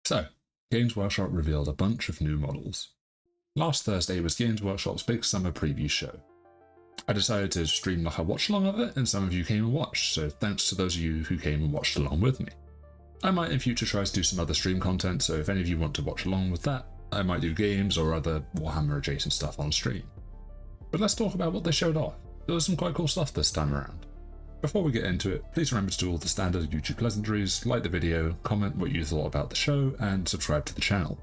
So, Games Workshop revealed a bunch of new models. Last Thursday was Games Workshop's big summer preview show. I decided to stream like a watch along of it, and some of you came and watched, so thanks to those of you who came and watched along with me. I might in future try to do some other stream content, so if any of you want to watch along with that, I might do games or other Warhammer adjacent stuff on stream. But let's talk about what they showed off. There was some quite cool stuff this time around. Before we get into it, please remember to do all the standard YouTube pleasantries, like the video, comment what you thought about the show, and subscribe to the channel.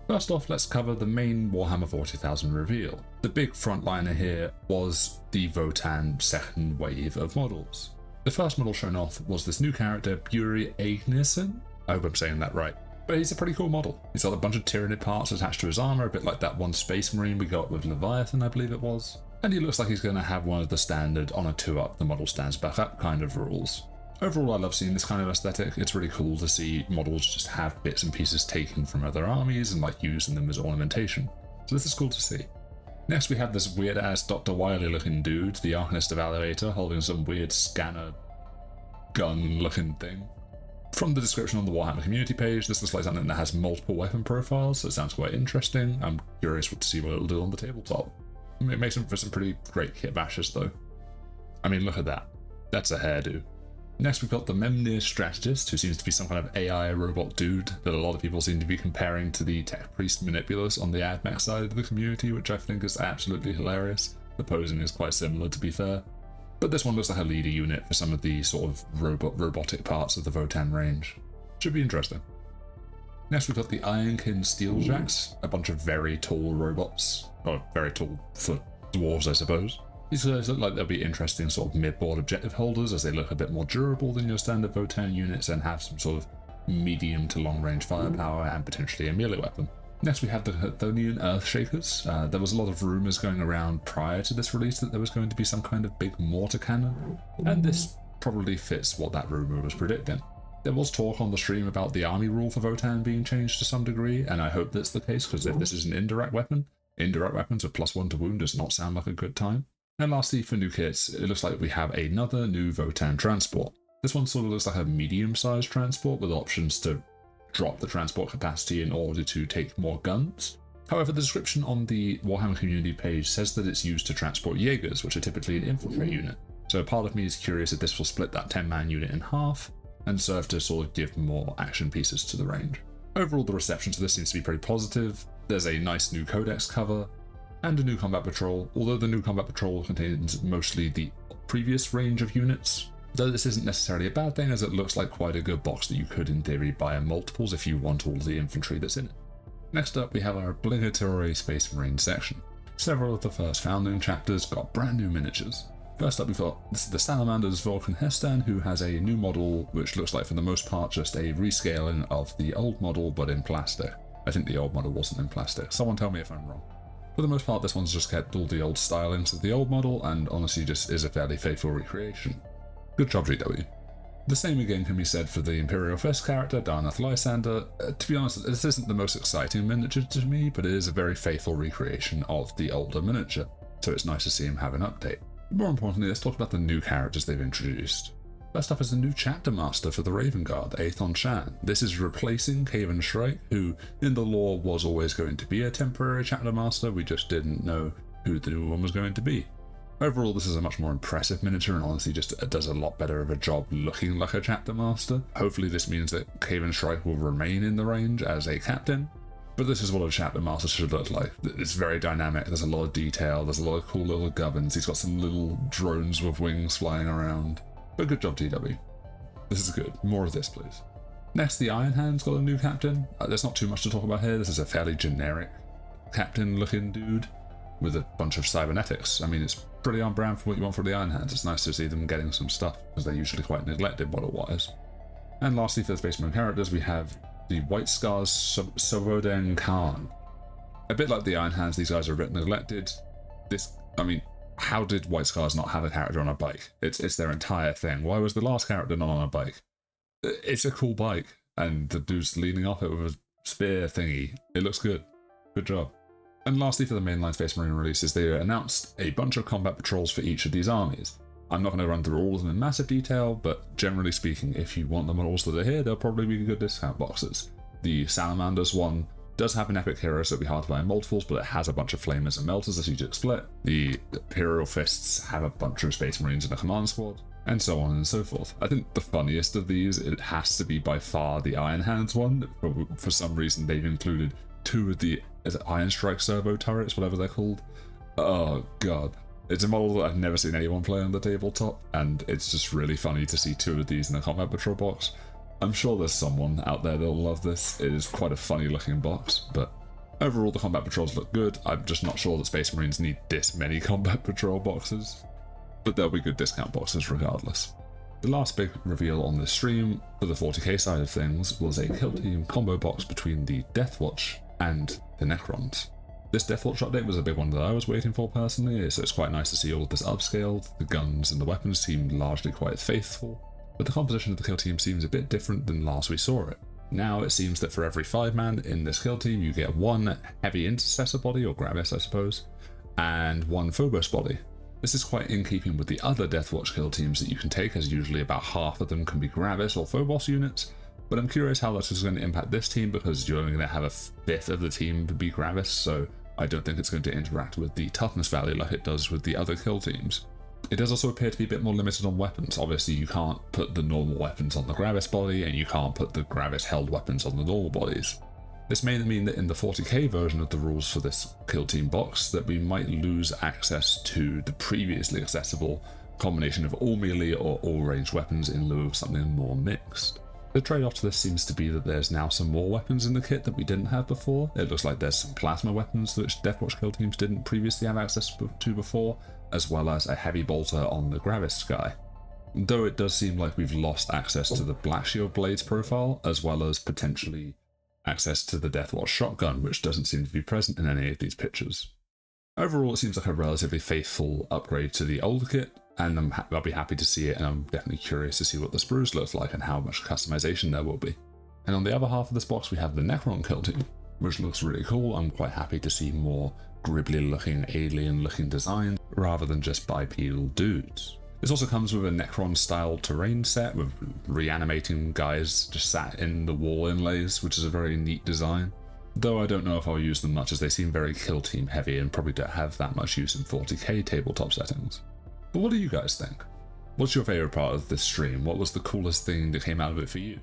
First off, let's cover the main Warhammer 40,000 reveal. The big frontliner here was the Votan second wave of models. The first model shown off was this new character, Buri Agneson. I hope I'm saying that right. But he's a pretty cool model. He's got a bunch of Tyranid parts attached to his armor, a bit like that one Space Marine we got with Leviathan, I believe it was. And he looks like he's going to have one of the standard on a 2-up, the model stands back up kind of rules. Overall, I love seeing this kind of aesthetic. It's really cool to see models just have bits and pieces taken from other armies and like using them as ornamentation. So this is cool to see. Next we have this weird ass Dr. Wily looking dude, the Arcanist Evaluator, holding some weird scanner gun looking thing. From the description on the Warhammer community page, this looks like something that has multiple weapon profiles, so it sounds quite interesting. I'm curious to see what it'll do on the tabletop. It makes for some pretty great kit bashes though. I mean, look at that. That's a hairdo. Next we've got the Memnir Strategist, who seems to be some kind of AI robot dude that a lot of people seem to be comparing to the Tech Priest Manipulus on the AdMech side of the community, which I think is absolutely hilarious. The posing is quite similar, to be fair. But this one looks like a leader unit for some of the sort of robotic parts of the Votan range. Should be interesting. Next we've got the Ironkin Steeljacks, a bunch of very tall robots, or very tall for dwarves I suppose. These guys look like they'll be interesting sort of mid-board objective holders as they look a bit more durable than your standard Votan units and have some sort of medium to long range firepower and potentially a melee weapon. Next we have the Chthonian Earthshakers. There was a lot of rumours going around prior to this release that there was going to be some kind of big mortar cannon, and this probably fits what that rumour was predicting. There was talk on the stream about the army rule for Votan being changed to some degree, and I hope that's the case, because if this is an indirect weapons with +1 to wound does not sound like a good time. And lastly, for new kits, it looks like we have another new Votan transport. This one sort of looks like a medium-sized transport with options to drop the transport capacity in order to take more guns. However, the description on the Warhammer community page says that it's used to transport Jaegers, which are typically an infantry unit. So part of me is curious if this will split that 10-man unit in half and serve to sort of give more action pieces to the range. Overall, the reception to this seems to be pretty positive. There's a nice new codex cover, and a new combat patrol, although the new combat patrol contains mostly the previous range of units. Though this isn't necessarily a bad thing, as it looks like quite a good box that you could in theory buy in multiples if you want all the infantry that's in it. Next up we have our obligatory Space Marine section. Several of the first founding chapters got brand new miniatures. First up we've got the Salamander's Vulcan Hestan, who has a new model which looks like for the most part just a rescaling of the old model but in plastic. I think the old model wasn't in plastic, someone tell me if I'm wrong. For the most part, this one's just kept all the old stylings of the old model and honestly just is a fairly faithful recreation. Good job, GW. The same again can be said for the Imperial Fist character, Darnath Lysander. To be honest, this isn't the most exciting miniature to me, but it is a very faithful recreation of the older miniature, so it's nice to see him have an update. More importantly, let's talk about the new characters they've introduced. First up is a new chapter master for the Raven Guard, Aethon Shan. This is replacing Kaven Shrike, who in the lore was always going to be a temporary chapter master, we just didn't know who the new one was going to be. Overall, this is a much more impressive miniature and honestly just does a lot better of a job looking like a chapter master. Hopefully this means that Kaven Shrike will remain in the range as a captain, but this is what a chapter master should look like. It's very dynamic, there's a lot of detail, there's a lot of cool little gubbins, he's got some little drones with wings flying around. But good job, TW. This is good. More of this, please. Next, the Iron Hand's got a new captain. There's not too much to talk about here. This is a fairly generic captain-looking dude with a bunch of cybernetics. I mean, it's pretty on brand for what you want for the Iron Hands. It's nice to see them getting some stuff, because they're usually quite neglected model-wise. And lastly, for the Space Marine characters, we have the White Scars Sovoden Khan. A bit like the Iron Hands, these guys are a bit neglected. How did White Scars not have a character on a bike? It's their entire thing. Why was the last character not on a bike? It's a cool bike, and the dude's leaning off it with a spear thingy. It looks good. Good job. And lastly, for the mainline Space Marine releases, they announced a bunch of combat patrols for each of these armies. I'm not going to run through all of them in massive detail, but generally speaking, if you want the models that are here, they'll probably be good discount boxes. The Salamanders one does have an epic hero, so it'll be hard to buy in multiples, but it has a bunch of flamers and melters as you just split. The Imperial Fists have a bunch of Space Marines in a command squad, and so on and so forth. I think the funniest of these, it has to be by far the Iron Hands one. For some reason, they've included 2 of the Iron Strike servo turrets, whatever they're called. Oh god. It's a model that I've never seen anyone play on the tabletop, and it's just really funny to see 2 of these in a combat patrol box. I'm sure there's someone out there that'll love this. It is quite a funny looking box, but overall the combat patrols look good. I'm just not sure that Space Marines need this many combat patrol boxes, but they'll be good discount boxes regardless. The last big reveal on this stream for the 40k side of things was a Kill Team combo box between the Deathwatch and the Necrons. This Deathwatch update was a big one that I was waiting for personally, so it's quite nice to see all of this upscaled. The guns and the weapons seem largely quite faithful, but the composition of the kill team seems a bit different than last we saw it. Now it seems that for every 5-man in this kill team you get 1 heavy intercessor body, or Gravis I suppose, and 1 Phobos body. This is quite in keeping with the other Deathwatch kill teams that you can take, as usually about half of them can be Gravis or Phobos units, but I'm curious how that is going to impact this team, because you're only going to have a fifth of the team to be Gravis, so I don't think it's going to interact with the toughness value like it does with the other kill teams. It does also appear to be a bit more limited on weapons. Obviously you can't put the normal weapons on the Gravis body, and you can't put the Gravis held weapons on the normal bodies. This may mean that in the 40k version of the rules for this kill team box that we might lose access to the previously accessible combination of all melee or all ranged weapons in lieu of something more mixed. The trade-off to this seems to be that there's now some more weapons in the kit that we didn't have before. It looks like there's some plasma weapons which Deathwatch kill teams didn't previously have access to before, as well as a heavy bolter on the Gravis guy. Though it does seem like we've lost access to the Black Shield Blades profile, as well as potentially access to the Deathwatch shotgun, which doesn't seem to be present in any of these pictures. Overall, it seems like a relatively faithful upgrade to the older kit, and I'll be happy to see it, and I'm definitely curious to see what the sprues look like and how much customization there will be. And on the other half of this box, we have the Necron kill team, which looks really cool. I'm quite happy to see more gribbly looking, alien looking designs rather than just bipedal dudes. This also comes with a Necron style terrain set with reanimating guys just sat in the wall inlays, which is a very neat design. Though I don't know if I'll use them much, as they seem very kill team heavy and probably don't have that much use in 40k tabletop settings. But what do you guys think? What's your favourite part of this stream? What was the coolest thing that came out of it for you?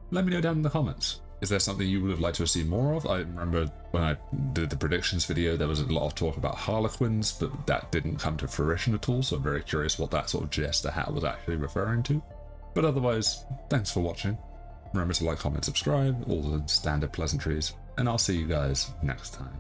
Let me know down in the comments. Is there something you would have liked to have seen more of? I remember when I did the predictions video, there was a lot of talk about Harlequins, but that didn't come to fruition at all, so I'm very curious what that sort of jester hat was actually referring to. But otherwise, thanks for watching. Remember to like, comment, subscribe, all the standard pleasantries, and I'll see you guys next time.